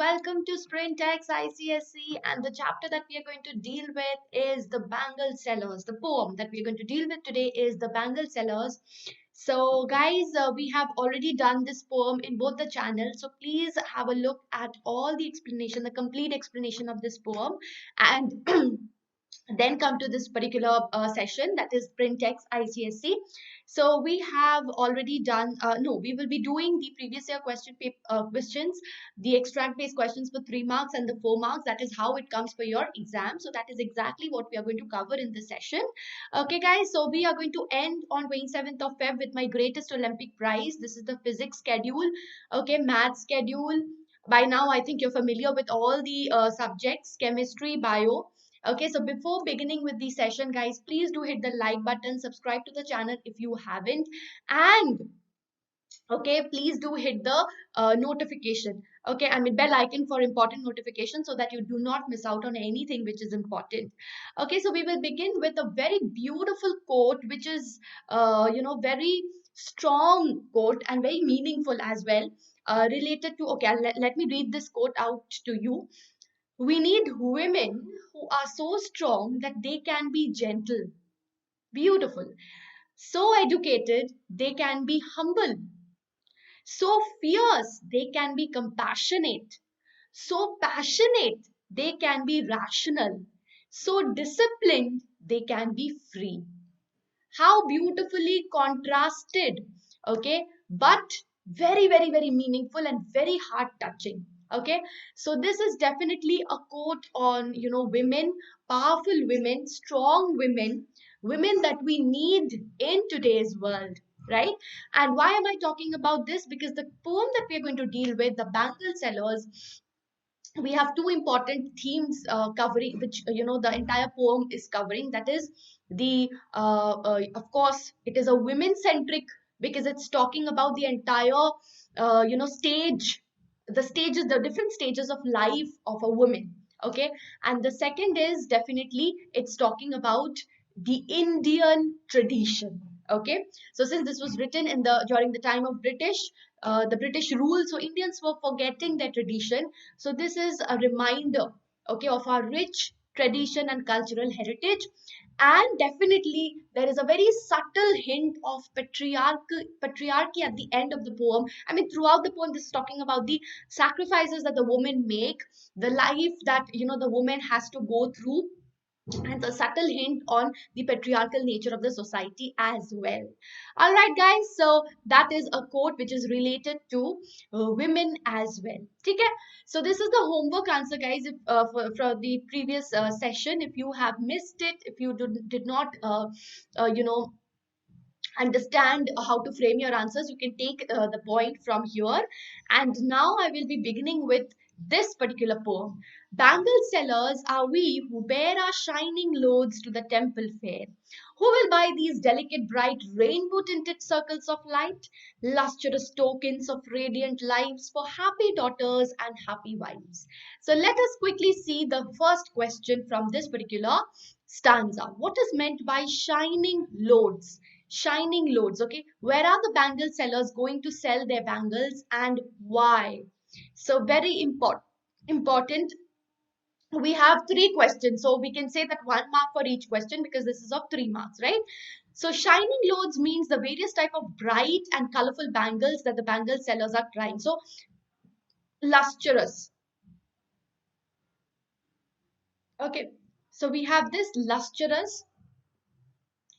welcome to Sprintex ICSE, and the chapter that we are going to deal with is the Bangle Sellers. The poem that we are going to deal with today is the Bangle Sellers. So guys, we have already done this poem in both the channels, so please have a look at all the explanation, the complete explanation of this poem, and then come to this particular session, that is Printex ICSE. So we have already done, no, we will be doing the previous year questions, the extract based questions for 3 marks and the 4 marks. That is how it comes for your exam. So that is exactly what we are going to cover in this session. Okay guys, so we are going to end on 27th of Feb with my greatest Olympic prize. This is the physics schedule, okay, math schedule. By now I think you're familiar with all the subjects: chemistry, bio. Okay, so before beginning with the session, guys, please do hit the like button, subscribe to the channel if you haven't, and okay, please do hit the notification. Okay, I mean bell icon for important notifications so that you do not miss out on anything which is important. Okay, so we will begin with a very beautiful quote, which is very strong quote and very meaningful as well. Related to, okay, let me read this quote out to you. We need women who are so strong that they can be gentle, beautiful, so educated they can be humble, so fierce they can be compassionate, so passionate they can be rational, so disciplined they can be free. How beautifully contrasted, okay, but very, very, very meaningful and very heart touching. Okay, so this is definitely a quote on, women, powerful women, strong women, women that we need in today's world, right? And why am I talking about this? Because the poem that we are going to deal with, the Bangle Sellers, we have two important themes covering, which the entire poem is covering. That is the of course it is a women centric, because it's talking about the entire stage, the stages, the different stages of life of a woman. Okay, and the second is definitely it's talking about the Indian tradition. Okay, so since this was written in the during the time of the British rule, so Indians were forgetting their tradition. So this is a reminder, okay, of our rich tradition and cultural heritage. And definitely there is a very subtle hint of patriarchy at the end of the poem. I mean, throughout the poem, this is talking about the sacrifices that the women make, the life that the woman has to go through, and a subtle hint on the patriarchal nature of the society as well. All right, guys, so that is a quote which is related to women as well. Okay, so this is the homework answer, guys, if, for the previous session. If you have missed it, if you did not understand how to frame your answers, you can take the point from here. And now I will be beginning with this particular poem. Bangle sellers are we who bear our shining loads to the temple fair. Who will buy these delicate, bright, rainbow tinted circles of light, lustrous tokens of radiant lives for happy daughters and happy wives? So let us quickly see the first question from this particular stanza. What is meant by shining loads? Shining loads, okay, where are the bangle sellers going to sell their bangles and why? So very important. We have 3 questions, so we can say that 1 mark for each question, because this is of 3 marks, right? So shining loads means the various type of bright and colorful bangles that the bangle sellers are trying. So lustrous, okay, so we have this lustrous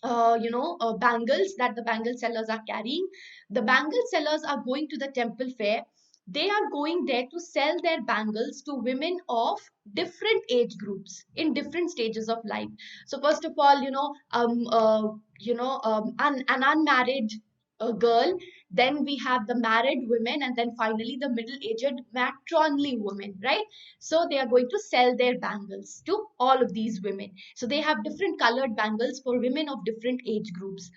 bangles that the bangle sellers are carrying. The bangle sellers are going to the temple fair. They are going there to sell their bangles to women of different age groups in different stages of life. So first of all, an unmarried girl, then we have the married women, and then finally the middle-aged matronly women, right? So they are going to sell their bangles to all of these women. So they have different colored bangles for women of different age groups.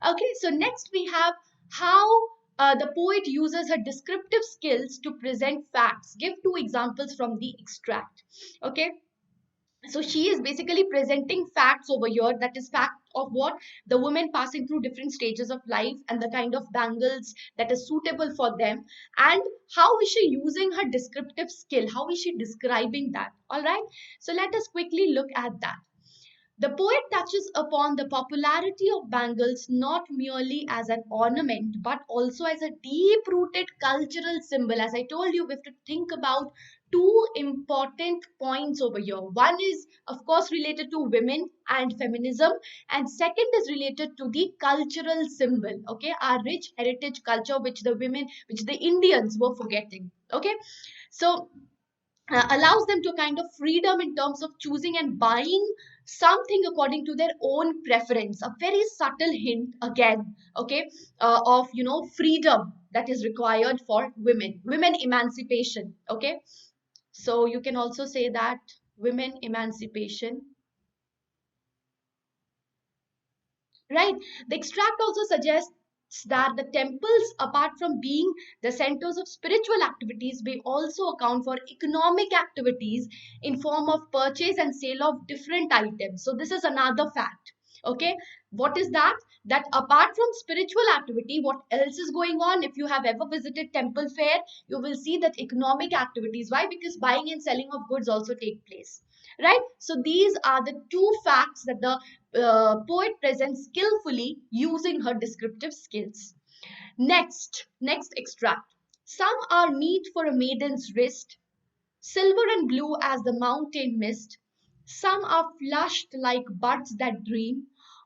Okay, so next we have how the poet uses her descriptive skills to present facts. Give 2 examples from the extract. Okay, so she is basically presenting facts over here, that is of what the women passing through different stages of life and the kind of bangles that is suitable for them, and how is she using her descriptive skill, how is she describing that. All right, so let us quickly look at that. The poet touches upon the popularity of bangles not merely as an ornament but also as a deep rooted cultural symbol. As I told you, we have to think about two important points over here. One is, of course, related to women and feminism, and second is related to the cultural symbol. Okay, our rich heritage culture, which the women, which the Indians were forgetting. Okay, so allows them to kind of freedom in terms of choosing and buying something according to their own preference, a very subtle hint again, okay, of freedom that is required for women emancipation. Okay, so you can also say that women emancipation, right? The extract also suggests that the temples, apart from being the centers of spiritual activities, may also account for economic activities in form of purchase and sale of different items. So this is another fact. Okay, what is that? That apart from spiritual activity, what else is going on? If you have ever visited temple fair, you will see that economic activities. Why? Because buying and selling of goods also take place, right? So these are the two facts that the poet presents skillfully using her descriptive skills. Next extract. Some are meet for a maiden's wrist, silver and blue as the mountain mist. Some are flushed like buds that dream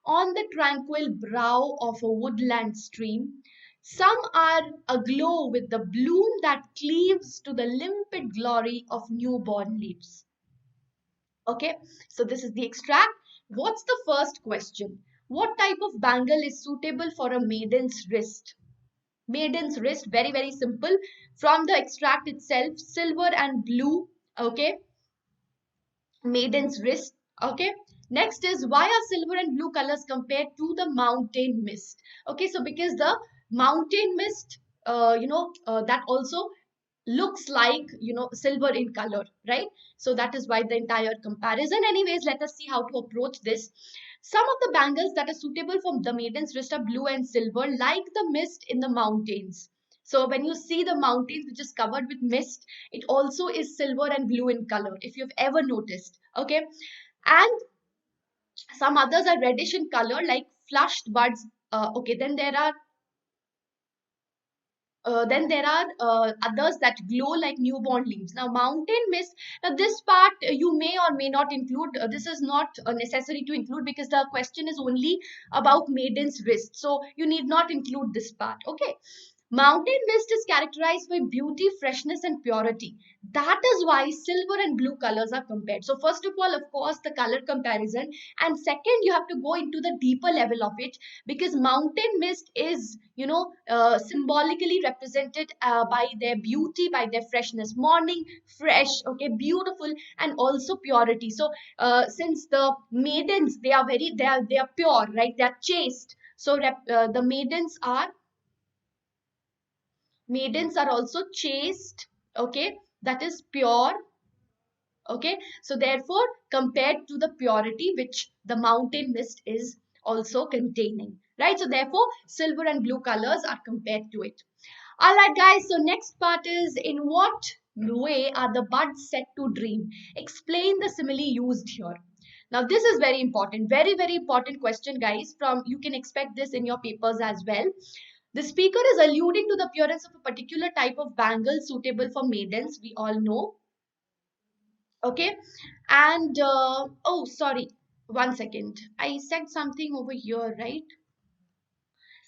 on the tranquil brow of a woodland stream. Some are aglow with the bloom that cleaves to the limpid glory of newborn leaves. Okay, so this is the extract. What's the first question? What type of bangle is suitable for a maiden's wrist? Maiden's wrist, very, very simple. From the extract itself, silver and blue. Okay, maiden's wrist. Okay, next is why are silver and blue colors compared to the mountain mist? Okay, so because the mountain mist, that also looks like silver in color, right? So that is why the entire comparison. Anyways, let us see how to approach this. Some of the bangles that are suitable for the maiden's wrist are blue and silver, like the mist in the mountains. So when you see the mountains which is covered with mist, it also is silver and blue in color, if you've ever noticed. Okay, and some others are reddish in color, like flushed buds. Okay, then there are others that glow like newborn leaves. Now, mountain mist. Now, this part you may or may not include. This is not necessary to include because the question is only about maiden's wrist. So you need not include this part. Okay. Mountain mist is characterized by beauty, freshness, and purity. That is why silver and blue colors are compared. So, first of all, of course, the color comparison, and second, you have to go into the deeper level of it because mountain mist is, symbolically represented by their beauty, by their freshness. Morning, fresh, okay, beautiful, and also purity. So, since the maidens, they are pure, right? They are chaste. So, the maidens are also chaste, okay, that is pure. Okay, so therefore compared to the purity which the mountain mist is also containing, right? So therefore silver and blue colors are compared to it. All right, guys, so next part is, in what way are the buds set to dream? Explain the simile used here. Now this is very important, very, very important question, guys. From you can expect this in your papers as well. The speaker is alluding to the appearance of a particular type of bangle suitable for maidens, we all know. Okay, and oh, sorry, one second. I said something over here, right?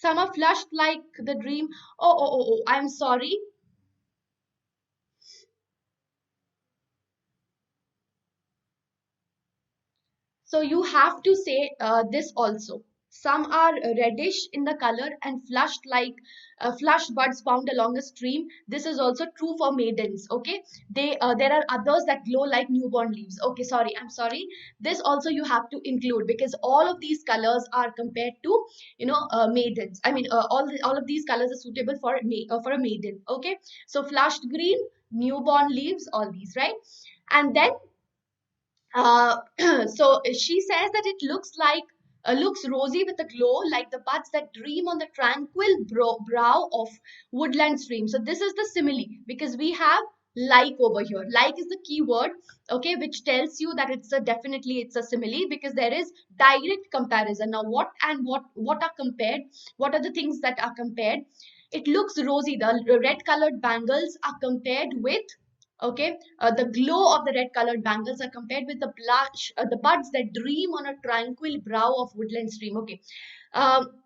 Some are flushed like the dream. Oh, I'm sorry. So you have to say this also. Some are reddish in the color and flushed like flushed buds found along a stream. This is also true for maidens. Okay, there are others that glow like newborn leaves. Okay, sorry, I'm sorry. This also you have to include because all of these colors are compared to maidens. I mean, all of these colors are suitable for for a maiden. Okay, so flushed green, newborn leaves, all these, right? And then uh, so she says that it looks like looks rosy with a glow like the buds that dream on the tranquil brow of woodland stream. So this is the simile, because we have like over here. Like is the key word, okay, which tells you that it's a definitely it's a simile, because there is direct comparison. Now what are compared? What are the things that are compared? It looks rosy. The red colored bangles are compared with, okay, the glow of the red colored bangles are compared with the blush, the buds that dream on a tranquil brow of woodland stream. Okay. um,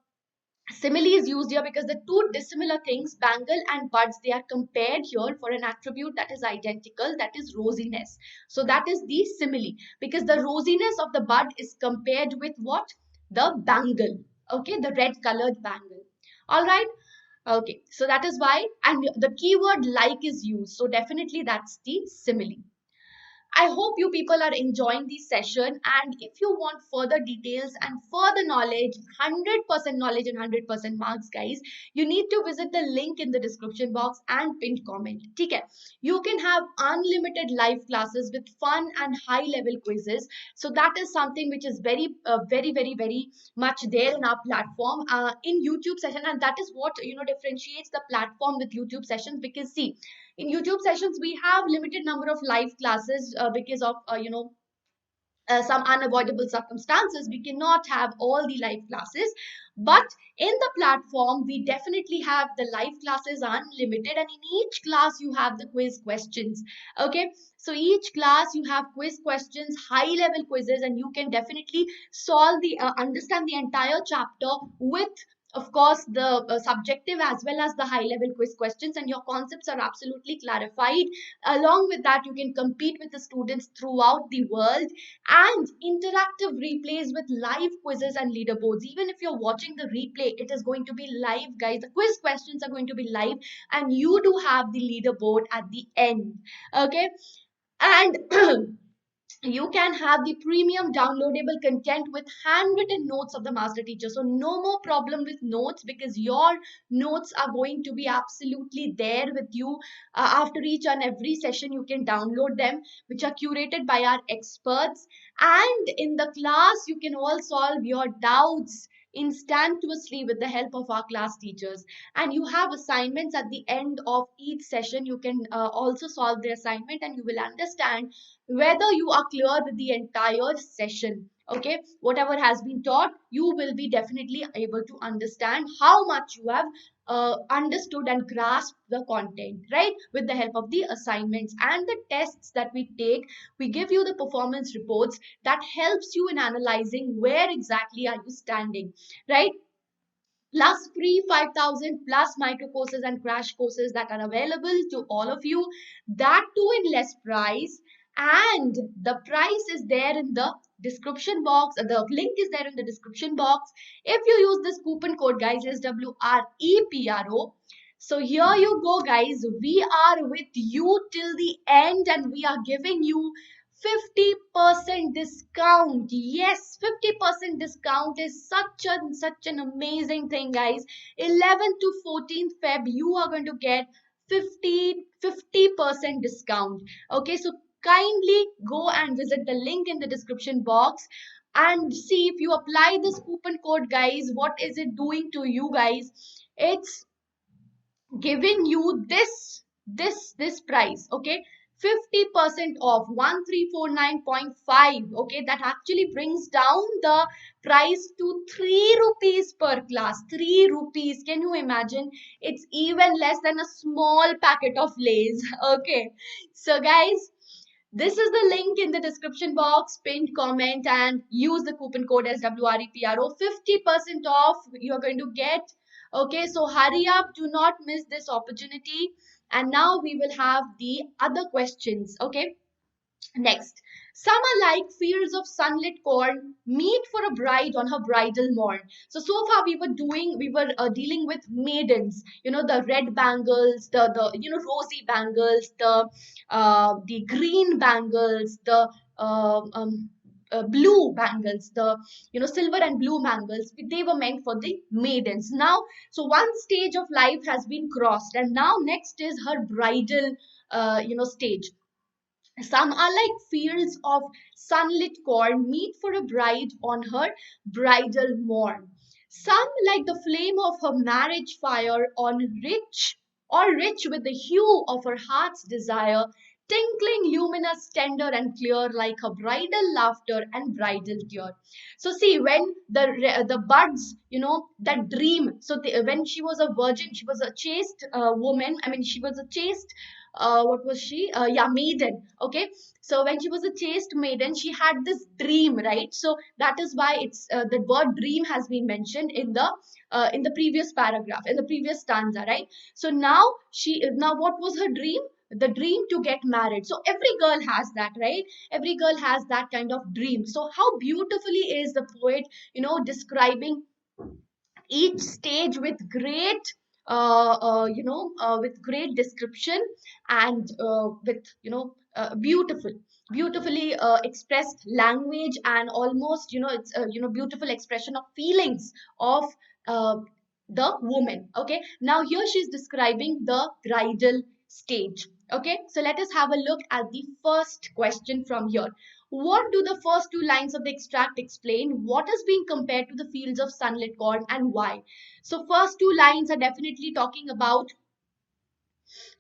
Simile is used here because the two dissimilar things, bangle and buds, they are compared here for an attribute that is identical, that is rosiness. So that is the simile, because the rosiness of the bud is compared with what? The bangle. Okay, the red colored bangle. All right. Okay, so that is why, and the keyword like is used. So definitely that's the simile. I hope you people are enjoying this session. And if you want further details and further knowledge, 100% knowledge and 100% marks, guys, you need to visit the link in the description box and pinned comment. Okay. You can have unlimited live classes with fun and high level quizzes. So that is something which is very much there in our platform in YouTube session. And that is what, differentiates the platform with YouTube sessions. Because see, in YouTube sessions we have limited number of live classes because of some unavoidable circumstances. We cannot have all the live classes, but in the platform we definitely have the live classes unlimited, and in each class you have the quiz questions. Okay, so each class you have quiz questions, high level quizzes, and you can definitely solve the understand the entire chapter with, of course, the subjective as well as the high level quiz questions, and your concepts are absolutely clarified. Along with that, you can compete with the students throughout the world, and interactive replays with live quizzes and leaderboards. Even if you're watching the replay, it is going to be live, guys. The quiz questions are going to be live, and you do have the leaderboard at the end. Okay, and you can have the premium downloadable content with handwritten notes of the master teacher. So no more problem with notes, because your notes are going to be absolutely there with you. After each and every session you can download them, which are curated by our experts. And in the class you can all solve your doubts instantaneously with the help of our class teachers. And you have assignments at the end of each session. You can also solve the assignment, and you will understand whether you are clear with the entire session. Okay, whatever has been taught, you will be definitely able to understand how much you have understood and grasped the content, right? With the help of the assignments and the tests that we take, we give you the performance reports that helps you in analyzing where exactly are you standing, right? Plus free 5,000 plus micro courses and crash courses that are available to all of you, that too in less price. And the price is there in the description box. The link is there in the description box. If you use this coupon code, guys, SWREPRO, so here you go, guys. We are with you till the end, and we are giving you 50% discount. Yes, 50% discount is such an amazing thing, guys. 11th to 14th Feb, you are going to get 50% discount. Okay, so kindly go and visit the link in the description box and see, if you apply this coupon code, guys, what is it doing to you, guys? It's giving you this price. Okay, 50% off, 1349.5. Okay, that actually brings down the price to 3 rupees per class. 3 rupees, can you imagine? It's even less than a small packet of Lays. Okay, so guys, this is the link in the description box, pinned comment, and use the coupon code SWREPRO. 50% off you're going to get. Okay, so hurry up, do not miss this opportunity. And now we will have the other questions. Okay, next. Summer like fields of sunlit corn meet for a bride on her bridal morn. So far we were dealing with maidens, the red bangles, the rosy bangles, the green bangles, the blue bangles, the silver and blue bangles. They were meant for the maidens. Now, so one stage of life has been crossed, and now next is her bridal stage. Some are like fields of sunlit corn, meet for a bride on her bridal morn. Some like the flame of her marriage fire, on rich with the hue of her heart's desire, tinkling, luminous, tender, and clear, like her bridal laughter and bridal tear. So see, when the buds, that dream. So when she was a virgin, she was a chaste woman. I mean, she was a chaste. What was she? Yeah, maiden. Okay, so when she was a chaste maiden, she had this dream, right? So that is why it's the word dream has been mentioned in the previous paragraph, in the previous stanza, right? So now what was her dream? The dream to get married. So every girl has that, right? Every girl has that kind of dream. So how beautifully is the poet, describing each stage with with great description, and with beautifully expressed language, and almost, it's beautiful expression of feelings of uh, the woman. Okay, now here she's describing the bridal stage. Okay, so let us have a look at the first question from here. What do the first two lines of the extract explain? What is being compared to the fields of sunlit corn, and why? So first two lines are definitely talking about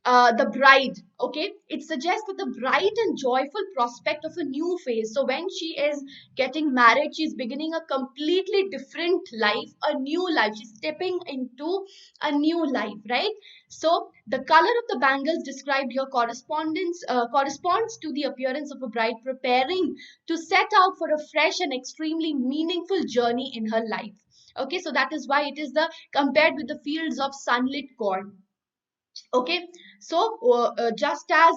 the bride. Okay, it suggests that the bright and joyful prospect of a new phase. So when she is getting married, she's beginning a completely different life, a new life. She's stepping into a new life, right? So the color of the bangles described here corresponds to the appearance of a bride preparing to set out for a fresh and extremely meaningful journey in her life. Okay, so that is why it is the compared with the fields of sunlit corn. Okay, so just as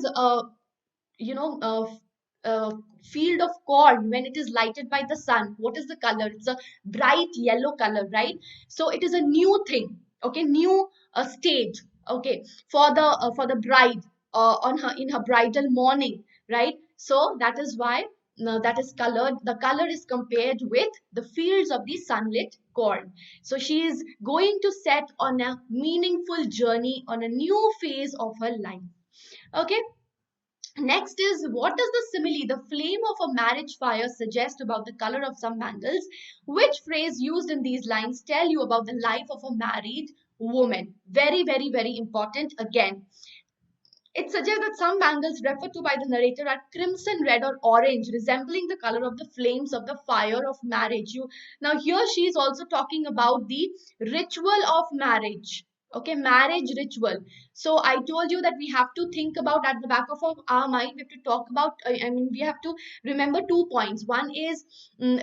you know uh, field of corn, when it is lighted by the sun, what is the color? It's a bright yellow color, right? So it is a new thing. Okay, new stage. Okay, for the bride, on her in her bridal morning, right? So that is why, that is colored. The color is compared with the fields of the sunlit corn. So she is going to set on a meaningful journey, on a new phase of her life. Okay, next is, what does the simile, the flame of a marriage fire, suggest about the color of some bangles? Which phrase used in these lines tell you about the life of a married woman? Very, very, very important again. It suggests that some bangles referred to by the narrator are crimson red or orange, resembling the color of the flames of the fire of marriage. Now here she is also talking about the ritual of marriage. Okay, marriage ritual. So I told you that we have to think about, at the back of our mind, we have to talk about. I mean, we have to remember 2 points. One is,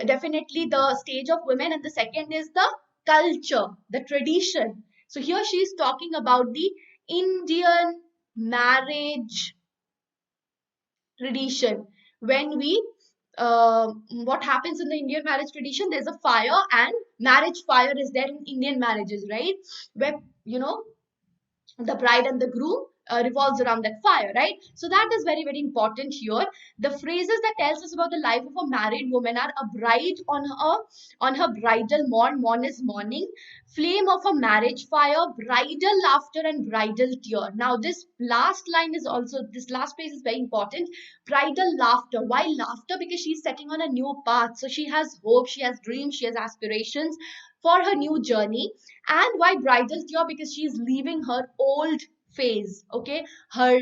definitely the stage of women, and the second is the culture, the tradition. So here she is talking about the Indian marriage tradition. When we what happens in the Indian marriage tradition, there's a fire, and marriage fire is there in Indian marriages, right? Where, the bride and the groom revolves around that fire, right? So that is very, very important here. The phrases that tells us about the life of a married woman are: a bride on her bridal morn is morning, flame of a marriage fire, bridal laughter, and bridal tear. Now this last phrase is very important. Bridal laughter. Why laughter? Because she's setting on a new path, so she has hope, she has dreams, she has aspirations for her new journey. And why bridal tear? Because she is leaving her old phase. Okay, her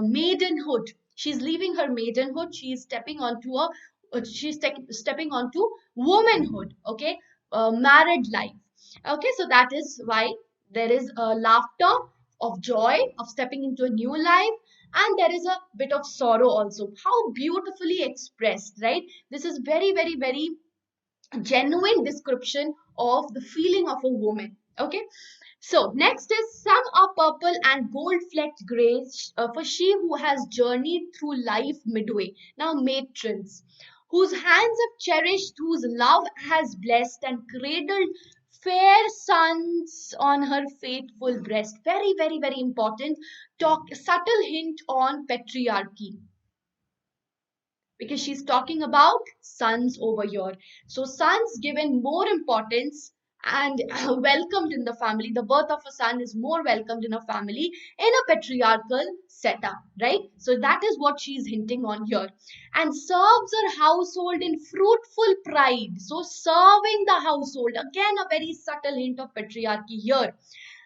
maidenhood. She's leaving her maidenhood. She's stepping onto stepping onto womanhood. Okay, married life. Okay, so that is why there is a laughter of joy of stepping into a new life, and there is a bit of sorrow also. How beautifully expressed, right? This is very, very, very genuine description of the feeling of a woman. Okay, so next is, some are purple and gold flecked gray, for she who has journeyed through life midway. Now matrons, whose hands have cherished, whose love has blessed and cradled fair sons on her faithful breast. Very, very, very important. Talk subtle hint on patriarchy, because she's talking about sons over here. So sons given more importance and welcomed in the family. The birth of a son is more welcomed in a family in a patriarchal setup, right? So that is what she's hinting on here. And serves her household in fruitful pride. So serving the household, again a very subtle hint of patriarchy here,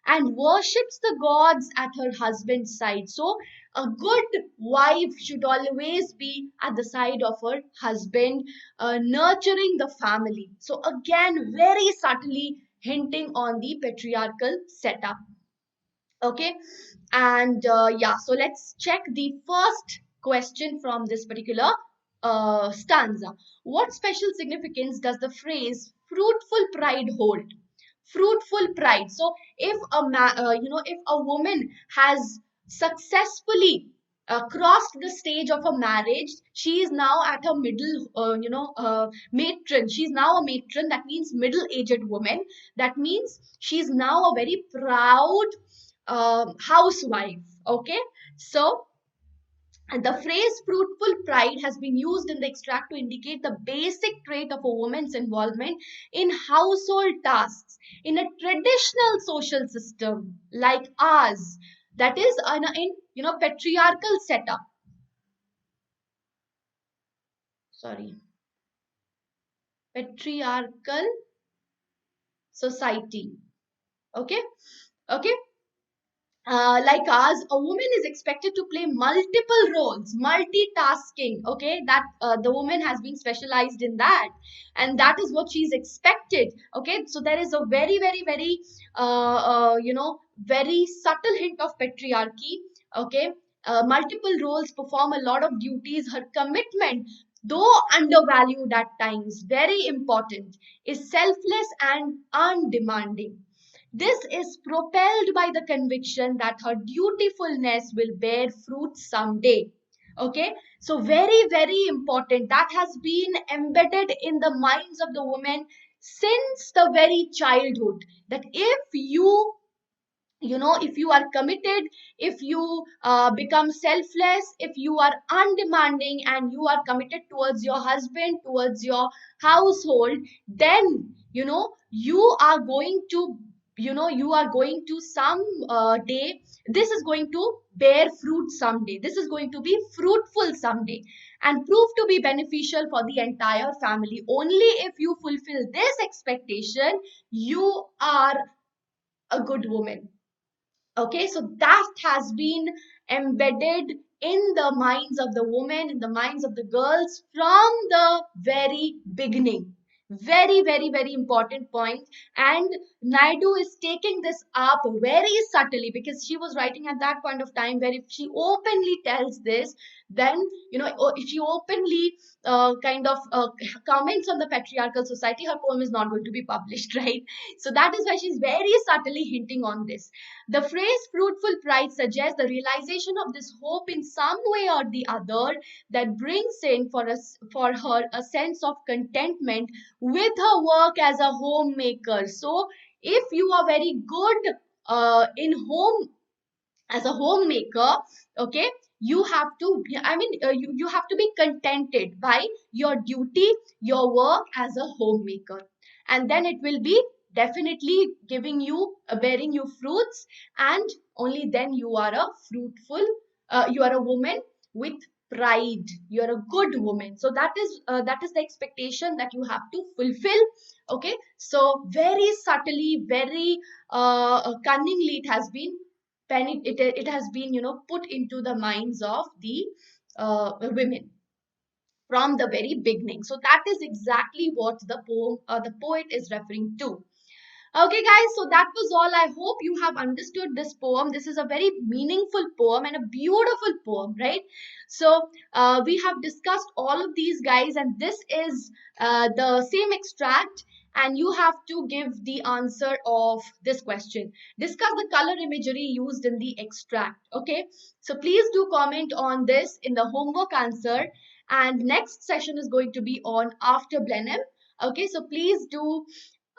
and worships the gods at her husband's side. So, a good wife should always be at the side of her husband, nurturing the family. So, again, very subtly hinting on the patriarchal setup. Okay, and yeah, so let's check the first question from this particular stanza. What special significance does the phrase fruitful pride hold? Fruitful pride. So if if a woman has successfully crossed the stage of a marriage, she is now at a middle, matron. She's now a matron. That means middle-aged woman. That means she's now a very proud housewife. Okay, so and the phrase fruitful pride has been used in the extract to indicate the basic trait of a woman's involvement in household tasks in a traditional social system like ours, that is in patriarchal setup. Sorry, patriarchal society. Okay, okay. Like ours, a woman is expected to play multiple roles, multitasking. Okay, that the woman has been specialized in that, and that is what she's expected. Okay, so there is a very, very, very, very subtle hint of patriarchy. Okay, multiple roles, perform a lot of duties. Her commitment, though undervalued at times, very important, is selfless and undemanding. This is propelled by the conviction that her dutifulness will bear fruit someday. Okay, so very, very important. That has been embedded in the minds of the women since the very childhood. That if you are committed, if you become selfless, if you are undemanding and you are committed towards your husband, towards your household, then you are going to some day, this is going to bear fruit someday, this is going to be fruitful someday and prove to be beneficial for the entire family. Only if you fulfill this expectation, you are a good woman. Okay, so that has been embedded in the minds of the women, in the minds of the girls from the very beginning. Very, very, very important point. And Naidu is taking this up very subtly because she was writing at that point of time where if she openly tells this, then, if she openly kind of comments on the patriarchal society, her poem is not going to be published, right? So that is why she's very subtly hinting on this. The phrase fruitful pride suggests the realization of this hope in some way or the other that brings in for us for her a sense of contentment with her work as a homemaker. So if you are very good in home as a homemaker, okay, you have to you have to be contented by your duty, your work as a homemaker, and then it will be definitely giving you bearing you fruits, and only then you are a fruitful you are a woman with pride, you are a good woman. So that is the expectation that you have to fulfill. Okay, so very subtly, very cunningly, it has been it has been put into the minds of the women from the very beginning. So that is exactly what the poet is referring to. Okay, guys, so that was all. I hope you have understood this poem. This is a very meaningful poem and a beautiful poem, right? So, we have discussed all of these, guys, and this is the same extract, and you have to give the answer of this question. Discuss the color imagery used in the extract, okay? So, please do comment on this in the homework answer, and next session is going to be on after Blenheim. Okay, so please do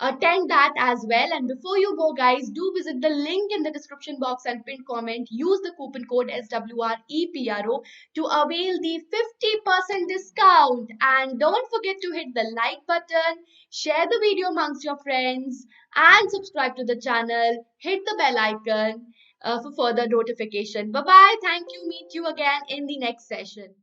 attend that as well. And before you go, guys, do visit the link in the description box and pin comment. Use the coupon code SWREPRO to avail the 50% discount. And don't forget to hit the like button, share the video amongst your friends, and subscribe to the channel. Hit the bell icon for further notification. Bye bye. Thank you. Meet you again in the next session.